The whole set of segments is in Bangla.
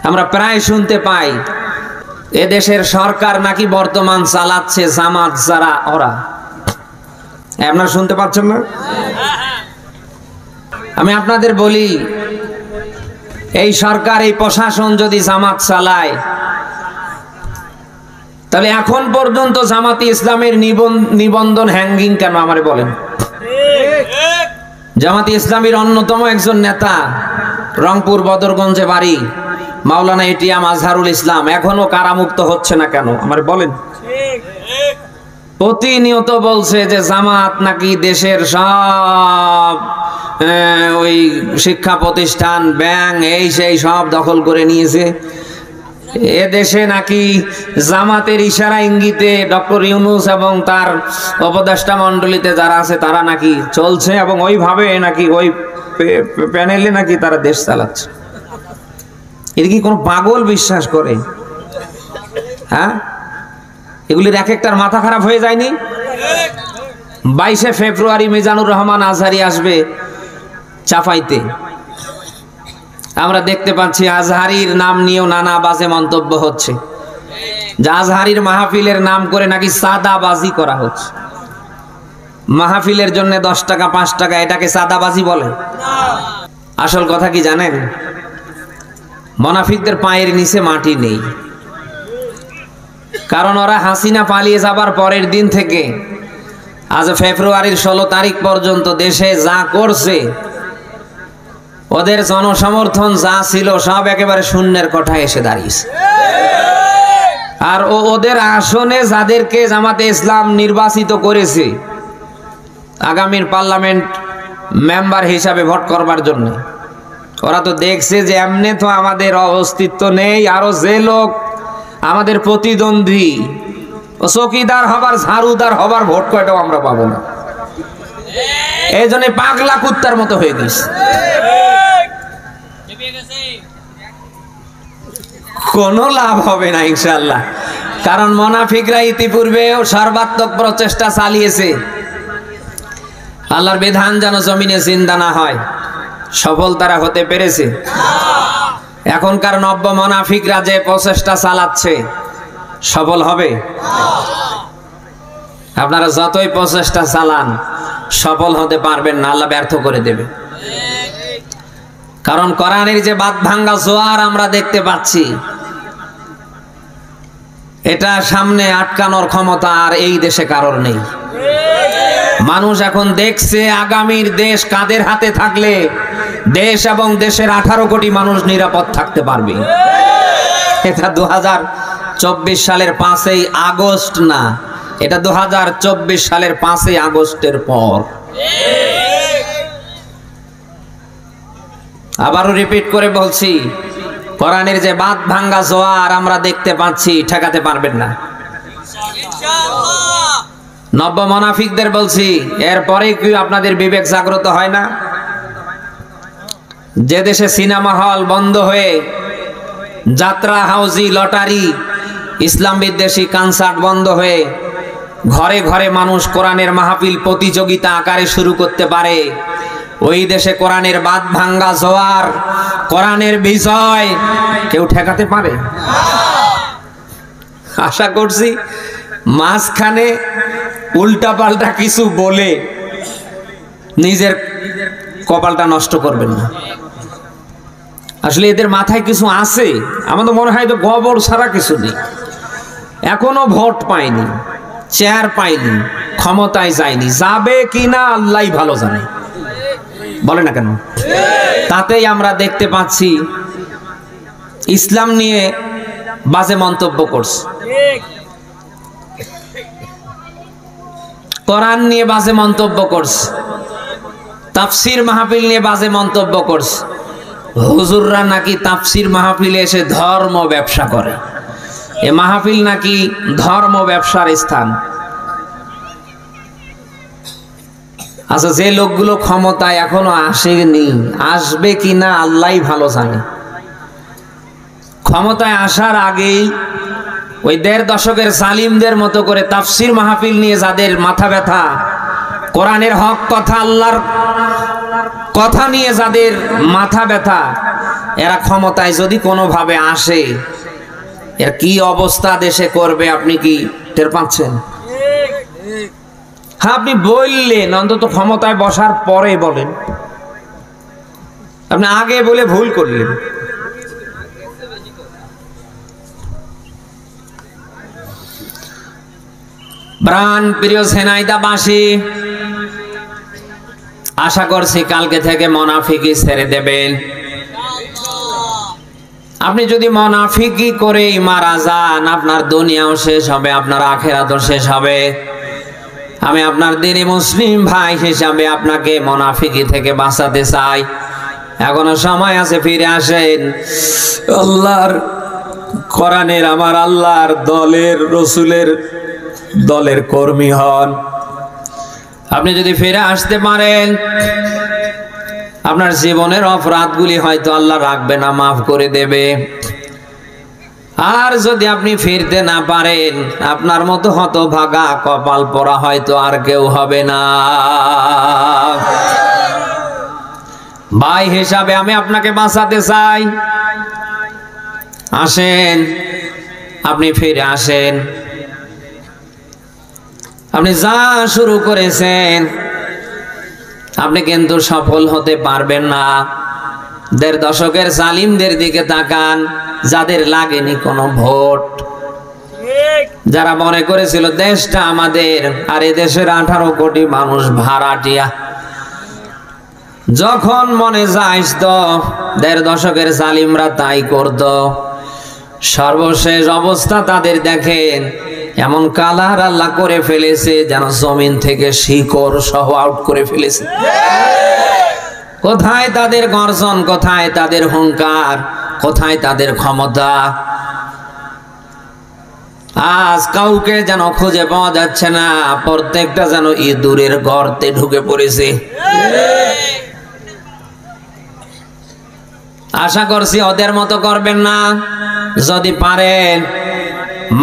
আমরা প্রায় শুনতে পাই এদেশের সরকার নাকি বর্তমান চালাচ্ছে জামাত যারা ওরা। আপনারা শুনতে পাচ্ছেন না? আমি আপনাদের বলি, এই সরকার এই প্রশাসন যদি জামাত চালায়, তাহলে এখন পর্যন্ত জামাতে ইসলামের নিবন্ধন হ্যাঙ্গিং কেন আমারে বলেন? জামাতে ইসলামের অন্যতম একজন নেতা, রংপুর বদরগঞ্জে বাড়ি, মাওলানা এটিএম আজহারুল ইসলাম, এখনো কারামুক্ত হচ্ছে না কেন আমারে বলেন? প্রতিনিয়ত বলছে যে জামাত নাকি দেশের সব ওই শিক্ষা প্রতিষ্ঠান, ব্যাংক, এই সেই সব দখল করে নিয়েছে। এ দেশে নাকি জামাতের ইশারা ইঙ্গিতে ডক্টর ইউনূস এবং তার উপদেষ্টা মণ্ডলীতে যারা আছে তারা নাকি চলছে, এবং ওইভাবে নাকি ওই প্যানেলে নাকি তারা দেশ চালাচ্ছে। এটা কি কোনো পাগল বিশ্বাস করে? হ্যাঁ, এগুলির এক একটার মাথা খারাপ হয়ে যায়নি? 22শে ফেব্রুয়ারি মিজানুর রহমান আজহারি আসবে চাপাইতে। আমরা দেখতে পাচ্ছি আজহারির নাম নিয়েও নানা বাজে মন্তব্য হচ্ছে, যে আজহারির মাহফিলের নাম করে নাকি সাদাবাজি করা হচ্ছে। মাহফিলের জন্য 10 টাকা 5 টাকা, এটাকে সাদাবাজি বলে? আসল কথা কি জানেন? মুনাফিকদের পায়ের নিচে মাটি নেই, কারণ ওরা হাসিনা পালিয়ে যাবার পরের দিন থেকে আজ ফেব্রুয়ারির 16 তারিখ পর্যন্ত দেশে যা করছে, ওদের জনসমর্থন যা ছিল সব একেবারে শূন্যের কোঠায় এসে দাঁড়িয়েছে। আর ওদের আসনে যাদেরকে জামাতে ইসলাম নির্বাচিত করেছে আগামীর পার্লামেন্ট মেম্বার হিসাবে ভোট করবার জন্য, ওরা তো দেখছে যে এমনি তো আমাদের অস্তিত্ব নেই, আরো যে লোক আমাদের প্রতিদ্বন্দ্বী ও চৌকিদার হবার, ঝাড়ুদার হবার ভোট কয়টাও আমরা পাবো না। এই জন্য পাগলা কুত্তার মতো হয়ে গেছে। কোনো লাভ হবে না ইনশাআল্লাহ, কারণ মুনাফিকরা ইতিপূর্বেও সর্বাত্মক প্রচেষ্টা চালিয়েছে আল্লাহর বিধান যেন জমিনে জিন্দা না হয়। সফল তারা হতে পেরেছে। এখনকার নব্য মুনাফিকরা যে প্রচেষ্টা চালাচ্ছে সফল হবে? আপনারা যতই প্রচেষ্টা চালান সফল হতে পারবেন না, আল্লাহ ব্যর্থ করে দেবে। কারণ কোরআনের যে বাদ ভাঙ্গা জোয়ার আমরা দেখতে পাচ্ছি, এটা সামনে আটকানোর ক্ষমতা আর এই দেশে কারোর নেই। মানুষ এখন দেখছে আগামীর দেশ কাদের হাতে থাকলে দেশ এবং দেশের 18 কোটি মানুষ নিরাপদ থাকতে পারবে। এটা 2024 সালের 5ই আগস্ট না, এটা 2024 সালের 5ই আগস্টের পর। আবারও রিপিট করে বলছি, কোরআনের যে বাদ ভাঙ্গা জোয়ার আমরা দেখতে পাচ্ছি, ঠেকাতে পারবেন না নব্য মুনাফিকদের বলছি। এরপরে কি আপনাদের বিবেক জাগ্রত হয় না? যে দেশে সিনেমা হল বন্ধ হয়ে, যাত্রা, হাউজি, লটারি, ইসলাম বিদ্বেষী কনসার্ট বন্ধ হয়ে ঘরে ঘরে মানুষ কোরআনের মাহফিল প্রতিযোগিতা আকারে শুরু করতে পারে, ওই দেশে কোরআনের বাদ ভাঙ্গা জোয়ার, কোরআনের বিজয় কেউ ঠেকাতে পারে? আশা করছি মাঝখানে উল্টা পাল্টা কিছু বলে নিজের কপালটা নষ্ট করবেন না। আসলে এদের মাথায় কিছু আছে, আমাদের মনে হয় তো গোবর ছাড়া কিছু নেই। এখনো ভোট পায়নি, চেয়ার পায়নি, ক্ষমতায় যায়নি, যাবে কিনা আল্লাহই ভালো জানে। বলে না কেন? তাতেই আমরা দেখতে পাচ্ছি ইসলাম নিয়ে বাজে মন্তব্য করছে, কোরআন নিয়ে বাজে মন্তব্য করছে, তাফসির মাহফিল নিয়ে বাজে মন্তব্য করছে। হুজুররা নাকি তাফসির মাহফিলে এসে ধর্ম ব্যবসা করে, এ মাহফিল নাকি ধর্ম ব্যবসার স্থান। আচ্ছা, যে লোকগুলো ক্ষমতায় এখনো আসেনি, আসবে কিনা আল্লাহই ভালো জানে। ক্ষমতায় আসার আগেই ওই 1.5 দশকের জালিমদের মতো করে তাফসির মাহফিল নিয়ে যাদের মাথা ব্যথা, কোরআনের হক কথা, আল্লাহর কথা নিয়ে যাদের মাথা ব্যথা, এরা ক্ষমতায় যদি কোনোভাবে আসে, এর কি অবস্থা দেশে করবে আপনি কি টের পাচ্ছেন? হ্যাঁ, আপনি বললেন, অন্তত ক্ষমতায় বসার পরে বলেন। আপনি আগে বলে ভুল করলেন। প্রাণ প্রিয় ঝিনাইদহবাসী, আশা করছি কালকে থেকে মুনাফিকি ছেড়ে দেবেন। আপনি যদি মুনাফিকি করেই মারা যান, আপনার দুনিয়াও শেষ হবে, আপনার আখিরাতও শেষ হবে। আমি আপনার দিনী মুসলিম ভাই হিসাবে আপনাকে মুনাফিকি থেকে বাঁচাতে চাই। এখনো সময় আছে, ফিরে আসেন। আল্লাহর কোরআনের, আমার আল্লাহর দলের, রসুলের দলের কর্মী হন। আপনি যদি ফিরে আসতে পারেন, আপনার জীবনের অপরাধগুলি হয়তো আল্লাহ রাখবে না, মাফ করে দেবে। আর যদি আপনি ফিরতে না পারেন, আপনার মতো হতভাগা কপাল পোড়া হয়তো আর কেউ হবে না। ভাই হিসাবে আমি আপনাকে বাঁচাতে চাই। আসেন, আপনি ফিরে আসেন। আপনি যা শুরু করেছেন, আপনি কিন্তু সফল হতে পারবেন না। ১.৫ দশকের জালিমদের দিকে তাকান, যাদের লাগেনি কোনো ভোট, যারা মনে করেছিল দেশটা আমাদের, আর এ দেশের 18 কোটি মানুষ ভাড়াটিয়া। যখন মনে যায় তো ১.৫ দশকের জালিমরা তাই করত। সর্বশেষ অবস্থা তাদের দেখেন, এমন কালার আল্লাহ করে ফেলেছে যেন জমিন থেকে শিকড় সহ আউট করে ফেলেছে। কোথায় তাদের গর্জন, কোথায় তাদের হুঙ্কার, কোথায় তাদের ক্ষমতা? আজ কাউকে যেন খুঁজে পাওয়া যাচ্ছে না, প্রত্যেকটা যেন ইঁদুরের গর্তে ঢুকে পড়েছে। আশা করছি ওদের মতো করবেন না। যদি পারেন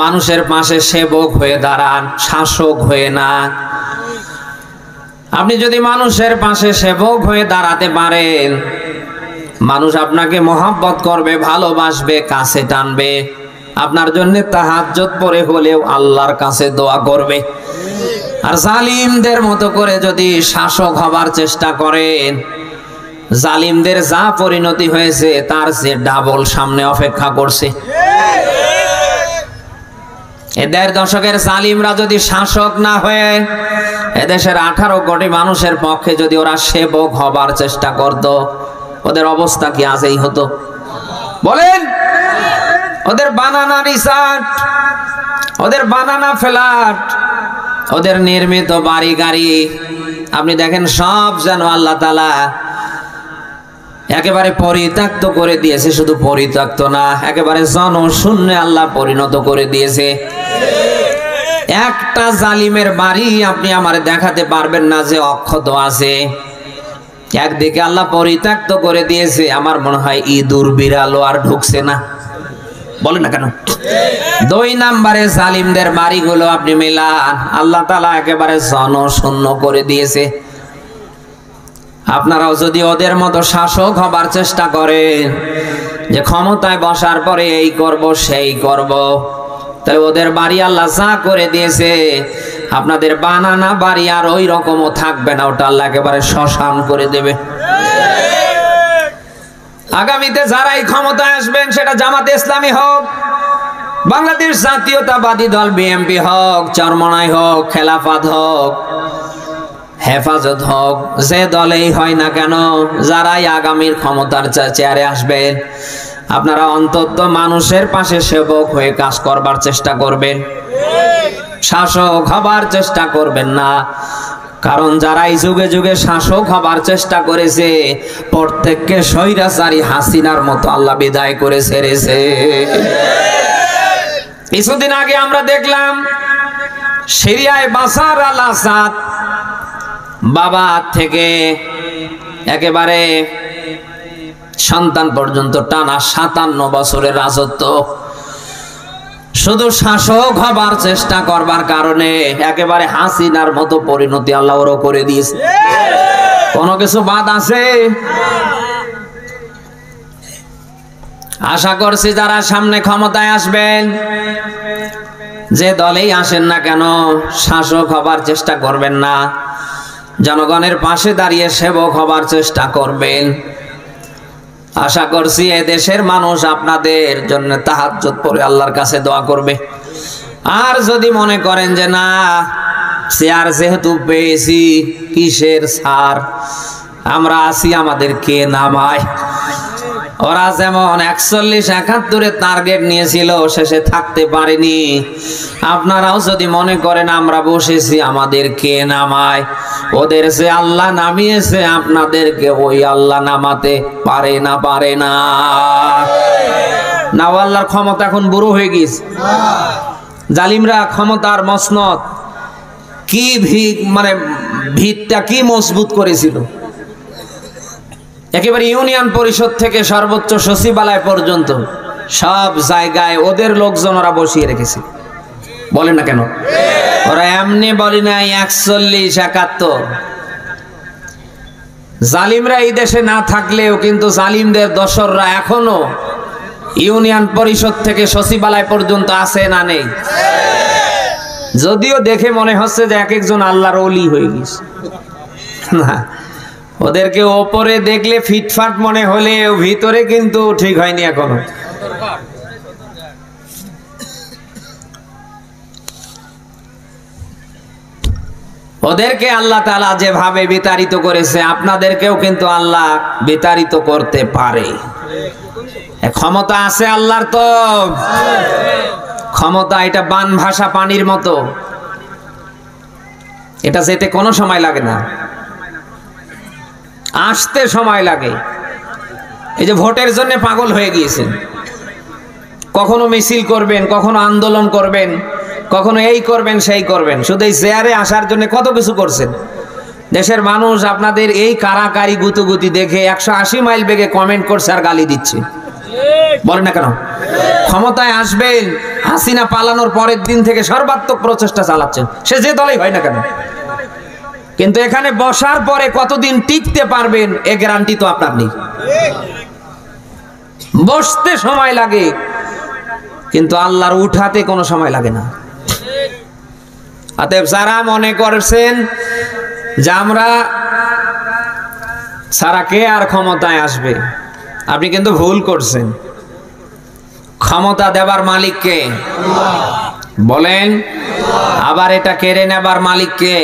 মানুষের পাশে সেবক হয়ে দাঁড়ান, শাসক হয়ে না। আপনি যদি মানুষের পাশে সেবক হয়ে দাঁড়াতে পারেন, মানুষ আপনাকে মহব্বত করবে, ভালোবাসবে, কাছে টানবে। আপনার জন্য তাহাজ্জুদ পড়ে হলেও আল্লাহর কাছে দোয়া করবে। আর জালিমদের মতো করে যদি শাসক হবার চেষ্টা করেন, জালিমদের যা পরিণতি হয়েছে তার যে ডাবল সামনে অপেক্ষা করছে। ১.৫ দশকের জালিমরা যদি শাসক না হয়ে এদেশের 18 কোটি মানুষের পক্ষে যদি ওরা সেবক হবার চেষ্টা করত, ওদের অবস্থা কি আজ এই হতো? বলেন। ওদের বানানা রিসর্ট, ওদের বানানা ফ্ল্যাট, ওদের নির্মিত বাড়ি গাড়ি, আপনি দেখেন সব যেন আল্লাহ তাআলা একেবারে পরিত্যক্ত করে দিয়েছে। শুধু পরিত্যক্ত না, একেবারে জনশূন্য আল্লাহ পরিণত করে দিয়েছে। একটা জালিমের বাড়ি আপনি আমারে দেখাতে পারবেন না যে অক্ষত আছে। একদিকে আল্লাহ পরিত্যক্ত করে দিয়েছে, আমার মনে হয় ইঁদুর বিড়ালও আর ঢুকছে না। বলেন না কেন? 2 নম্বরে জালিমদের বাড়িগুলো আপনি মেলান, আল্লাহ তাআলা একেবারে জনশূন্য করে দিয়েছে। আপনারাও যদি ওদের মতো শাসক হবার চেষ্টা করেন, যে ক্ষমতায় বসার পরে এই করব সেই করব, তাই ওদের বাড়ি আল্লাহ যা করে দিয়েছে, আপনাদের বানানা বাড়ি আর ওই রকমও থাকবে না, ওটা আল্লাহ একেবারে শ্মশান করে দেবে। আগামীতে যারাই ক্ষমতায় আসবেন, সেটা জামাতে ইসলামী হোক, বাংলাদেশ জাতীয়তাবাদী দল বিএনপি হোক, চরমনাই হোক, খেলাফত হোক, হেফাজত হোক, যে দলেই হয় না কেন, যারাই আগামীর ক্ষমতার চেয়ারে আসবেন, আপনারা অন্তত মানুষের পাশে সেবক হয়ে কাজ করবার চেষ্টা করবেন, শাসক হবার চেষ্টা করবেন না। কারণ যারা এই যুগে যুগে শাসক হবার চেষ্টা করেছে, প্রত্যেককে স্বৈরাচারী হাসিনার মতো আল্লাহ বিদায় করে ছেড়েছে। কিছুদিন আগে আমরা দেখলাম সিরিয়ায় বাশার আল আসাদ বাবা থেকে একেবারে সন্তান পর্যন্ত টানা 57 বছরের রাজত্ব, শুধু শাসক হবার চেষ্টা করবার কারণে একেবারে হাসিনার মতো পরিণতি আল্লাহ ওরও করে দিয়েছে। কোনো কিছু বাদ আছে? আশা করছি যারা সামনে ক্ষমতায় আসবেন, যে দলেই আসেন না কেন, শাসক হবার চেষ্টা করবেন না, জনগণের পাশে দাঁড়িয়ে সেবক হবার চেষ্টা করবেন। আশা করছি এ দেশের মানুষ আপনাদের জন্য তাহাজ্জুদ পড়ে আল্লাহর কাছে দোয়া করবে। আর যদি মনে করেন যে না, চেয়ার যেহেতু পেয়েছি, কিসের ছাড়, আমরা আছি, আমাদের কে নামায়। ওরা যেমন 41-71 টার্গেট নিয়েছিল, শেষে থাকতে পারেনি, আপনারাও যদি মনে করেন আমরা বসেছি, আমাদের কে নামায়, ওদের যে আল্লাহ নামিয়েছে আপনাদেরকে ওই আল্লাহ নামাতে পারে না, পারে না। না, আল্লাহর ক্ষমতা এখন বুড়ো হয়ে গেছে। জালিমরা ক্ষমতার মসনদ কি মানে ভিতটা কি মজবুত করেছিল, একেবারে ইউনিয়ন পরিষদ থেকে সর্বোচ্চ সচিবালয় পর্যন্ত সব জায়গায় ওদের লোকজন ওরা বসিয়ে রেখেছে। বলেন না কেন? ওরা এমনি বলি নাই 41-71। জালিমরা এই দেশে না থাকলেও কিন্তু জালিমদের দোসররা এখনো ইউনিয়ন পরিষদ থেকে সচিবালয় পর্যন্ত আছে না নেই? যদিও দেখে মনে হচ্ছে যে এক একজন আল্লাহর ওলি হয়ে গেছে, না, ওদেরকে ওপরে দেখলে ফিটফাট মনে হলেও ভিতরে কিন্তু ঠিক হয়নি এখনো। ওদেরকে আল্লাহ তাআলা যেভাবে বিতাড়িত করেছে আপনাদেরকেও কিন্তু আল্লাহ বিতাড়িত করতে পারে। ক্ষমতা আছে আল্লাহর, তো ক্ষমতা এটা বান ভাষা পানির মতো, এটা যেতে কোনো সময় লাগে না, আসতে সময় লাগে। এই যে ভোটের জন্য পাগল হয়ে গিয়েছেন, কখনো মিছিল করবেন, কখনো আন্দোলন করবেন, কখনো এই করবেন সেই করবেন, শুধু এই চেয়ারে আসার জন্য কত কিছু করছেন। দেশের মানুষ আপনাদের এই কারাকারি গুতুগুতি দেখে 180 মাইল বেগে কমেন্ট করছে আর গালি দিচ্ছে। বলেন না কেন? ক্ষমতায় আসবেন, হাসিনা পালানোর পরের দিন থেকে সর্বাত্মক প্রচেষ্টা চালাচ্ছেন, সে যে দলেই হয় না কেন, কিন্তু এখানে বসার পরে কতদিন টিকতে পারবেন এ গ্যারান্টি তো আপনার নেই। বসতে সময় লাগে, কিন্তু আল্লাহর উঠাতে কোনো সময় লাগে না। অতএব যারা মনে করছেন যে আমরা সারা কে আর ক্ষমতায় আসবে, আপনি কিন্তু ভুল করছেন। ক্ষমতা দেবার মালিক কে? বলেন। আবার এটা কেড়ে নেবার মালিক কে?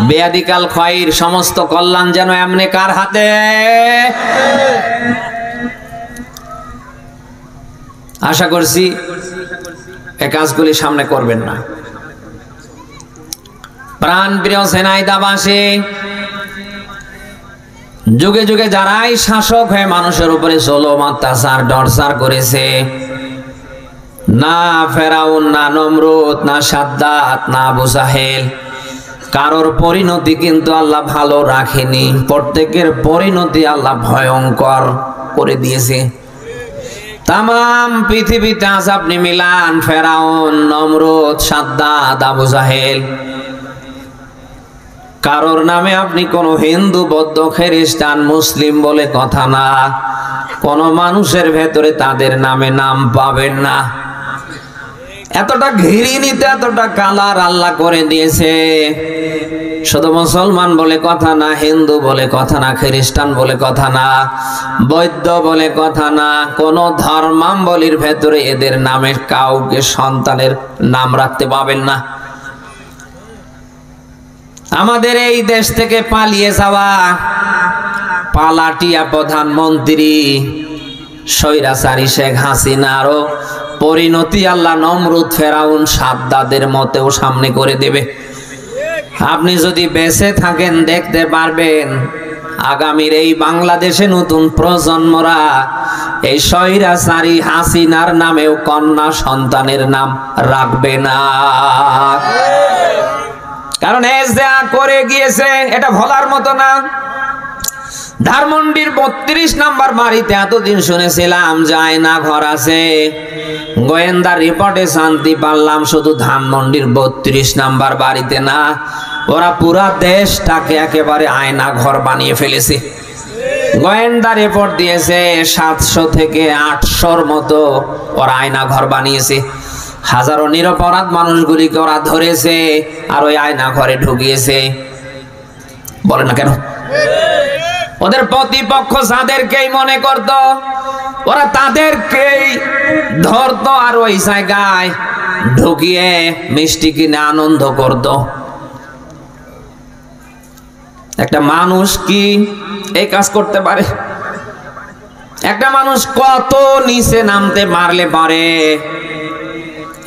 বেয়াদিকাল খয়র, সমস্ত কল্যাণ যেন এমনি কার হাতে? আশা করছি এই কাজগুলি সামনে করবেন না। প্রাণ প্রিয় ঝিনাইদহবাসী, যুগে যুগে যারাই শাসক হয়ে মানুষের উপরে জুলুম, অত্যাচার, টর্চার করেছে, না ফেরাউন, না নমরুদ, না সাদ্দাত, না আবু জাহেল, কারোর পরিণতি কিন্তু আল্লাহ ভালো রাখেনি। প্রত্যেকের পরিণতি আল্লাহ ভয়ঙ্কর করে দিয়েছে। তামাম পৃথিবীতে আজ আপনি মিলান ফেরাউন, নমরুদ, সাদ্দাত, আবু জাহেল, কারোর নামে আপনি কোন হিন্দু, বৌদ্ধ, খ্রিস্টান, মুসলিম বলে কথা না, কোন মানুষের ভেতরে তাদের নামে নাম পাবেন না। এতটা ঘৃণিত, এতটা কালার আল্লাহ করে দিয়েছে। শুধু মুসলমান বলে কথা না, হিন্দু বলে কথা না, খ্রিস্টান বলে কথা না, বৌদ্ধ বলে কথা না, কোন ধর্মাবলীর ভেতরে এদের নামের কাউকে সন্তানের নাম রাখতে পাবেন না। আমাদের এই দেশ থেকে পালিয়ে যাওয়া পালাটিয়া প্রধানমন্ত্রী স্বৈরাচারী শেখ হাসিনারও পরিণতি আল্লাহ নমরুদ, ফেরাউন, সাদ্দাতের মতেও সামনে করে দেবে। আপনি যদি বেঁচে থাকেন দেখতে পারবেন আগামীর এই বাংলাদেশে নতুন প্রজন্মরা এই স্বৈরাচারী হাসিনার নামেও কন্যা সন্তানের নাম রাখবে না। কারণ এই যা করে গিয়েছে এটা ভোলার মতো না। ধানমন্ডির 32 নম্বর বাড়িতে এতদিন শুনেছিলাম যায় না ঘর আছে, গোয়েন্দা রিপোর্টে শান্তি পারলাম শুধু ধানমন্ডির 32 নম্বর বাড়িতে না, ওরা পুরা দেশটাকে একেবারে আয়না ঘর বানিয়ে ফেলেছে। গোয়েন্দা রিপোর্ট দিয়েছে 700 থেকে 800-র মতো ওরা আয়না ঘর বানিয়েছে। হাজারো নিরপরাধ মানুষগুলিকে ওরা ধরেছে আর ওই আয়না ঘরে ঢুকিয়েছে। বলে না কেন? ওদের প্রতিপক্ষ যাদেরকেই মনে করত ওরা তাদেরকেই ধরতো আর ওই জায়গায় ঢুকিয়ে মিষ্টি কিনে আনন্দ করত। একটা মানুষ কি এই কাজ করতে পারে? একটা মানুষ কত নিচে নামতে পারলে পারে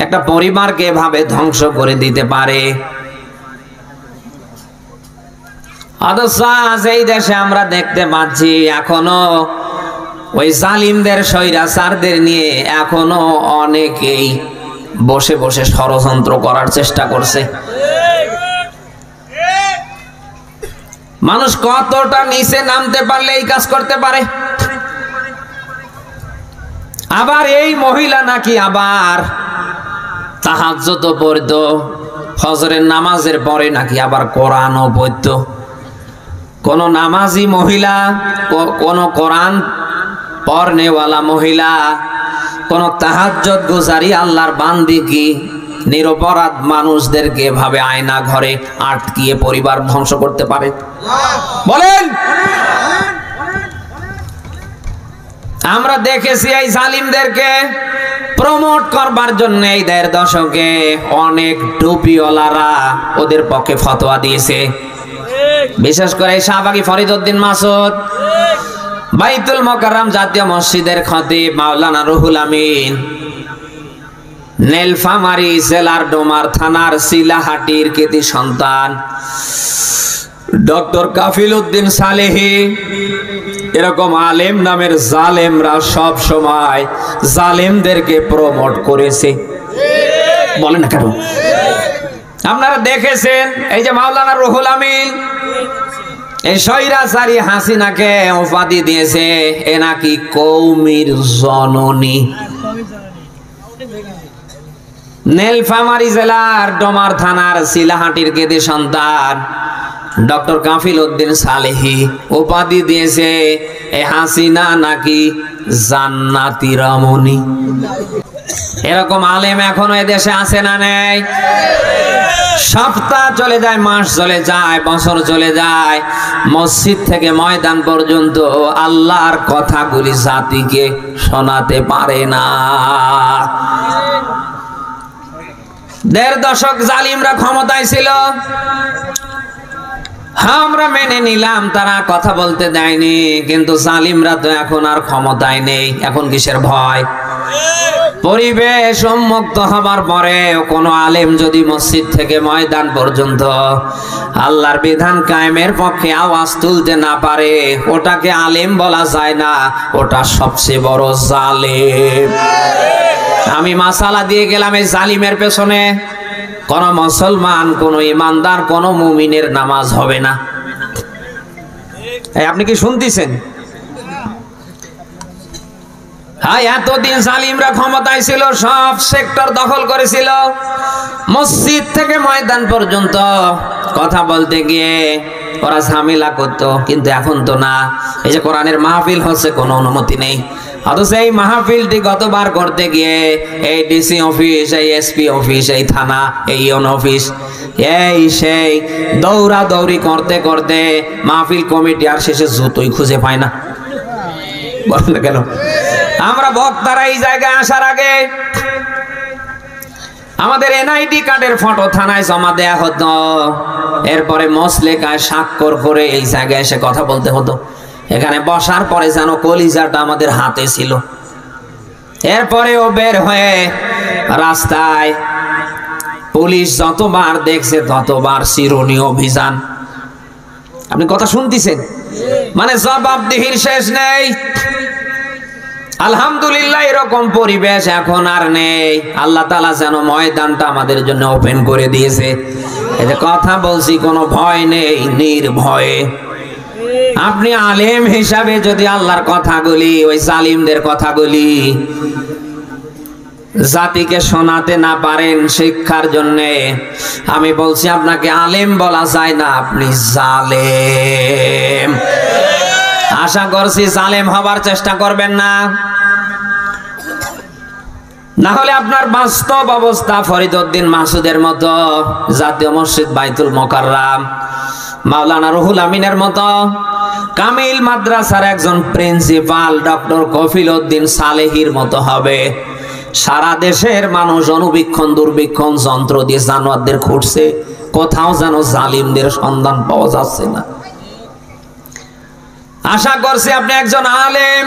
একটা পরিবারকে এভাবে ধ্বংস করে দিতে পারে। অথচ এই দেশে আমরা দেখতে পাচ্ছি এখনো ওই জালিমদের স্বৈরাচারদের নিয়ে এখনো অনেকেই বসে বসে ষড়যন্ত্র করার চেষ্টা করছে। মানুষ কতটা নিচে নামতে পারলে এই কাজ করতে পারে? আবার এই মহিলা নাকি আবার তাহাজ্জুদ পড়তো, ফজরের নামাজের পরে নাকি আবার কোরআনও পড়তো। কোন নামাজি মহিলা, কোন কোরআন পড়নেওয়ালা মহিলা, কোন তাহাজ্জুদ গুজারি আল্লাহর বান্দি কি নিরপরাধ মানুষদেরকে এভাবে আয়না ঘরে আটকিয়ে পরিবার ধ্বংস করতে পারে? বলেন। আমরা দেখেছি এই জালিমদেরকে প্রমোট করবার জন্য এই 1.5 দশকে অনেক টুপিওয়ালারা ওদের পক্ষে ফতোয়া দিয়েছে। বিশেষ করে শাহবাগী ফরিদউদ্দিন মাসুদ, বাইতুল মোকাররম জাতীয় মসজিদের খতিব মাওলানা রুহুল আমিন, নীলফামারী জেলার ডোমার থানার সিলাহাটির কৃতি সন্তান ডক্টর কাফিল উদ্দিন সালেহী, এরকম আলেম নামের জালেমরা সব সময় জালেমদেরকে প্রমোট করেছে। বলেন না কেন? আপনারা দেখেছেন এই যে মাওলানা রুহুল আমিন এই স্বৈরাচারী হাসিনাকে উপাধি দিয়েছে এ নাকি কওমির জননী। নীলফামারী জেলার ডোমার থানার সিলাহাটির কৃতি সন্তান ডক্টর কাফিল উদ্দিন সালেহী উপাধি দিয়েছে এ হাসিনা নাকি জান্নাতি রমণী। এরকম আলেম এখনো এদেশে আছে না নেই? সপ্তাহ চলে যায়, মাস চলে যায়, বছর চলে যায়, মসজিদ থেকে ময়দান পর্যন্ত আল্লাহর কথাগুলি জাতিকে শোনাতে পারে না। 1.5 দশক জালিমরা ক্ষমতায় ছিল, আমরা মেনে নিলাম তারা কথা বলতে দেয়নি, কিন্তু জালিমরা তো এখন আর ক্ষমতায় নেই। এখন কিসের ভয়? পরিবেশ উন্মুক্ত হবার পরে কোনো আলেম যদি মসজিদ থেকে ময়দান পর্যন্ত আল্লাহর বিধান কায়েমের পক্ষে আওয়াজ তুলতে না পারে ওটাকে আলেম বলা যায় না, ওটা সবচেয়ে বড় জালেম। আমি মাসালা দিয়ে গেলাম এই জালিমের পেছনে কোন মুসলমান, কোন ইমানদার, কোন মুমিনের নামাজ হবে না। আপনি কি শুনতেছেন? এতদিন জালিমরা ক্ষমতায় ছিল, সব সেক্টর দখল করেছিল, মসজিদ থেকে ময়দান পর্যন্ত কথা বলতে গিয়ে ওরা ঝামেলা করতো, কিন্তু এখন তো না। এই যে কোরআনের মাহফিল হচ্ছে, কোনো অনুমতি নেই, অথচ এই মাহফিলটি গতবার করতে গিয়ে এই ডিসি অফিস, এই এসপি অফিস, এই থানা, এই ইউন অফিস, এই সেই দৌড়া দৌড়ি করতে করতে মাহফিল কমিটি আর শেষে জুতোই খুঁজে পায় না। বলেন না কেন? আমরা বক্তারা এই জায়গায় আসার আগে আমাদের এনআইডি কার্ডের ফটো থানায় জমা দেয়া হতো, এরপরে মসলেকায় স্বাক্ষর করে এই জায়গায় এসে কথা বলতে হতো। এখানে বসার পরে যেন কলিজাটা আমাদের হাতে ছিল। এরপরেও বের হয়ে রাস্তায় পুলিশ যতবার দেখছে ততবার চিরুনি অভিযান। আপনি কথা শুনতেছেন? মানে জবাবদিহির শেষ নেই। আলহামদুলিল্লাহ এরকম পরিবেশ এখন আর নেই। আল্লাহ তাআলা যেন ময়দানটা আমাদের জন্য ওপেন করে দিয়েছে। এই যে কথা বলছি, কোনো ভয় নেই, নির্ভয়ে। আপনি আলেম হিসাবে যদি আল্লাহর কথাগুলি, ওই জালিমদের কথাগুলি জাতিকে শোনাতে না পারেন শিক্ষার জন্য, আমি বলছি আপনাকে আলেম বলা যায় না, আপনি জালেম। আশা করছি জালেম হবার চেষ্টা করবেন না, না হলে আপনার বাস্তব অবস্থা ফরিদউদ্দিন মাসুদের মতো, জাতীয় মসজিদ বাইতুল মোকাররম মাওলানা রুহুল আমিনের মতো, কামিল মাদ্রাসার একজন প্রিন্সিপাল ডক্টর কফিল উদ্দিন সালেহির মতো হবে। সারা দেশের মানুষ অনুবীক্ষণ দুর্বীক্ষণ যন্ত্র দিয়ে জানোয়ারদের খুঁজছে, কোথাও যেন জালিমদের সন্ধান পাওয়া যাচ্ছে না। আশা করছি আপনি একজন আলেম,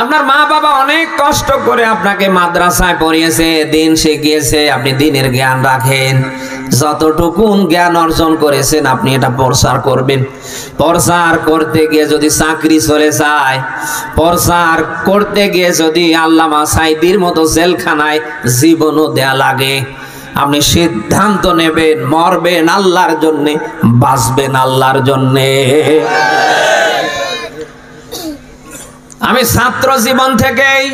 আপনার মা বাবা অনেক কষ্ট করে আপনাকে মাদ্রাসায় পড়িয়েছে, দিন শিখিয়েছে, আপনি দিনের জ্ঞান রাখেন। যতটুকুন জ্ঞান অর্জন করেছেন আপনি এটা প্রচার করবেন। প্রচার করতে গিয়ে যদি চাকরি চলে যায়, প্রচার করতে গিয়ে যদি আল্লামা সাইদির মতো জেলখানায় জীবনও দেয়া লাগে, আপনি সিদ্ধান্ত নেবেন মরবেন আল্লাহর জন্যে, বাঁচবেন আল্লাহর জন্যে। আমি ছাত্র জীবন থেকেই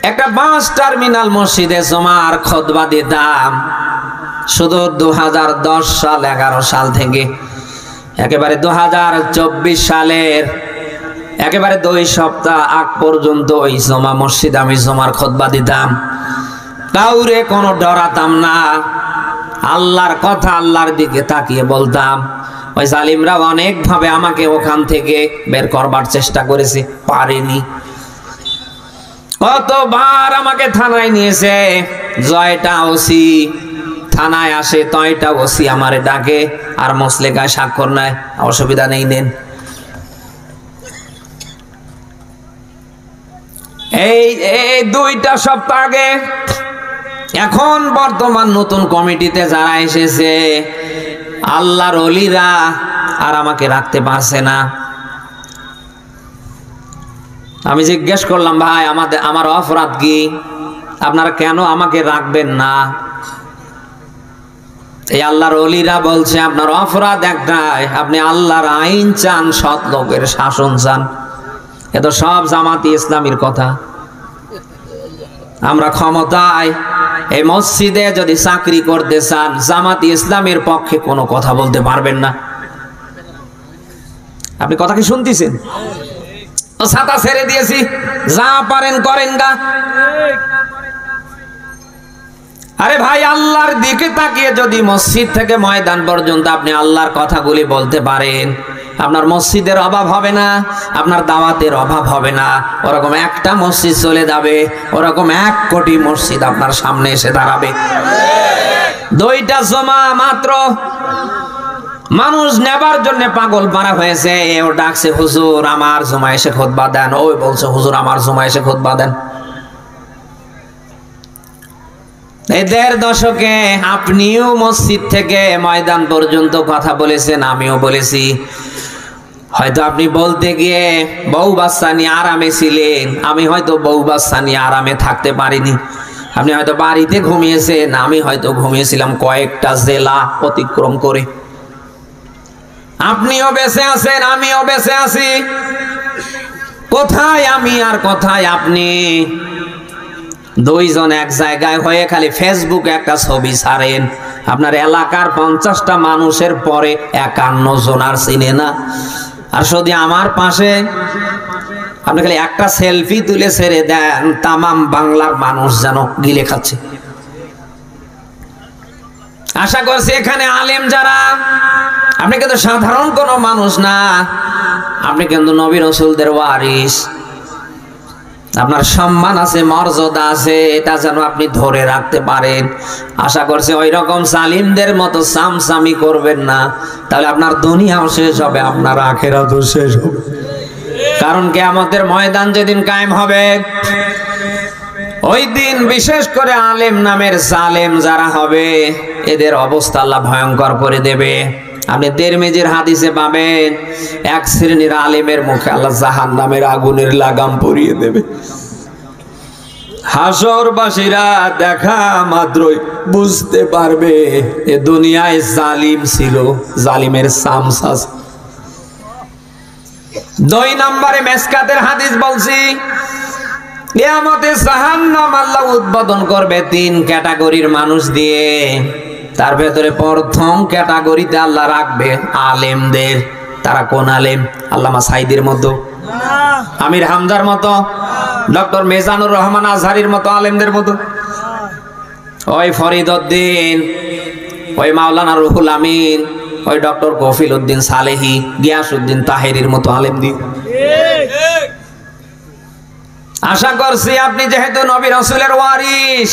একটা বাস টার্মিনাল মসজিদে জুমার খুতবা দিতাম, শুধু 2010 সাল 11 সাল থেকে একেবারে 2024 সালের একেবারে 2 সপ্তাহ আগ পর্যন্ত ওই জমা মসজিদে আমি জুমার খুতবা দিতাম। কাউরে কোনো ডরাতাম না, আল্লাহর কথা আল্লাহর দিকে তাকিয়ে বলতাম। ওই জালিমরা অনেক ভাবে আমাকে ওখান থেকে বের করবার চেষ্টা করেছে, পারেনি। কতবার আমাকে থানায় নিয়েছে, জয়টা ওসি থানায় আসে, তয়টা ওসি আমারে ডাকে আর মুসলেকায় স্বাক্ষর নেয়, অসুবিধা নেই নেন। এই 2 সপ্তাহ আগে এখন বর্তমান নতুন কমিটিতে যারা এসেছে আল্লাহর ওলিরা আর আমাকে রাখতে পারছে না। আমি জিজ্ঞেস করলাম, ভাই আমার অপরাধ কি, আপনারা কেন আমাকে রাখবেন না? এই আল্লাহর ওলিরা বলছে আপনার অপরাধ একটাই, আপনি আল্লাহর আইন চান, সৎ লোকের শাসন চান। এ তো সব জামাতি ইসলামীর কথা। আমরা ক্ষমতায় এই মসজিদে যদি চাকরি করতে চান, জামাতি ইসলামের পক্ষে কোনো কথা বলতে পারবেন না। আপনি কথা কি শুনতেছেন? ছাতা ছেড়ে দিয়েছি, যা পারেন করেন গা। আরে ভাই, আল্লাহর দিকে তাকিয়ে যদি মসজিদ থেকে ময়দান পর্যন্ত আপনি আল্লাহর কথাগুলি বলতে পারেন, আপনার মসজিদের অভাব হবে না, আপনার দাওয়াতের অভাব হবে না। ওরকম একটা মসজিদ চলে যাবে, ওরকম 1 কোটি মসজিদ আপনার সামনে এসে দাঁড়াবে। 2টা জমা মাত্র মানুষ নেবার জন্য পাগল পারা হয়েছে। ও ডাকছে, হুজুর আমার জমা এসে খুতবা দেন, ওই বলছে হুজুর আমার জমা এসে খুতবা দেন। এই 1.5 দশকে আপনিও মসজিদ থেকে ময়দান পর্যন্ত কথা বলেছেন, আমিও বলেছি। হয়তো আপনি বলতে গিয়ে বউ বাচ্চা নিয়ে আরামে ছিলেন, আমি হয়তো বউ বাচ্চা নিয়ে আরামে থাকতে পারিনি। আপনি হয়তো বাড়িতে ঘুমিয়েছেন, আমি হয়তো ঘুমিয়েছিলাম কয়েকটা জেলা অতিক্রম করে। আপনিও বেঁচে আছেন, আমিও বেঁচে আছি। কোথায় আমি আর কোথায় আপনি? 2 জন এক জায়গায় হয়ে খালি ফেসবুকে একটা ছবি ছাড়েন, আপনার এলাকার 50টা মানুষের পরে 51 জন আর চিনে না। আর যদি আমার পাশে আপনি খালি একটা সেলফি তুলে ছেড়ে দেন, তামাম বাংলার মানুষ যেন গিলে খাচ্ছে। আশা করছি এখানে আলেম যারা, আপনি কিন্তু সাধারণ কোনো মানুষ না, আপনি কিন্তু নবী রাসূলদের ওয়ারিস। আপনার সম্মান আছে, মর্যাদা আছে, এটা যেন আপনি ধরে রাখতে পারেন। আশা করছি ওই রকম জালিমদের মতো সামসামি করবেন না, তাহলে আপনার দুনিয়াও শেষ হবে, আপনার আখিরাতও শেষ হবে। কারণ কিয়ামতের ময়দান যেদিন কায়েম হবে, ওই দিন বিশেষ করে আলেম নামের জালেম যারা হবে, এদের অবস্থা আল্লাহ ভয়ঙ্কর করে দেবে। আপনি তিরমিজির হাদিসে পাবেন, 1 শ্রেণীর আলেমের মুখে আল্লাহ জাহান্নামের আগুনের লাগাম পরিয়ে দেবে। হাসরবাসীরা দেখা মাত্রই বুঝতে পারবে এ দুনিয়ায় জালিম ছিল, জালিমের সামসাস। 2 নম্বরে মেসকাতের হাদিস বলছি, কিয়ামতে জাহান্নাম আল্লাহ উদ্বোধন করবে 3 ক্যাটাগরির মানুষ দিয়ে। তার ভেতরে প্রথম ক্যাটাগরিতে আল্লাহ রাখবে আলেমদের। তারা কোন আলেম? আল্লামা সাইদির মতো, আমির হামজার মতো, ডক্টর মেজানুর রহমান আজহারির মতো আলেমদের মতো, ওই ফরিদ উদ্দিন, ওই মাওলানা রুহুল আমিন, ওই ডক্টর কফিল উদ্দিন সালেহি, গিয়াসউদ্দিন তাহেরির মতো আলেম দি। আশা করছি আপনি যেহেতু নবী রাসূলের ওয়ারিস,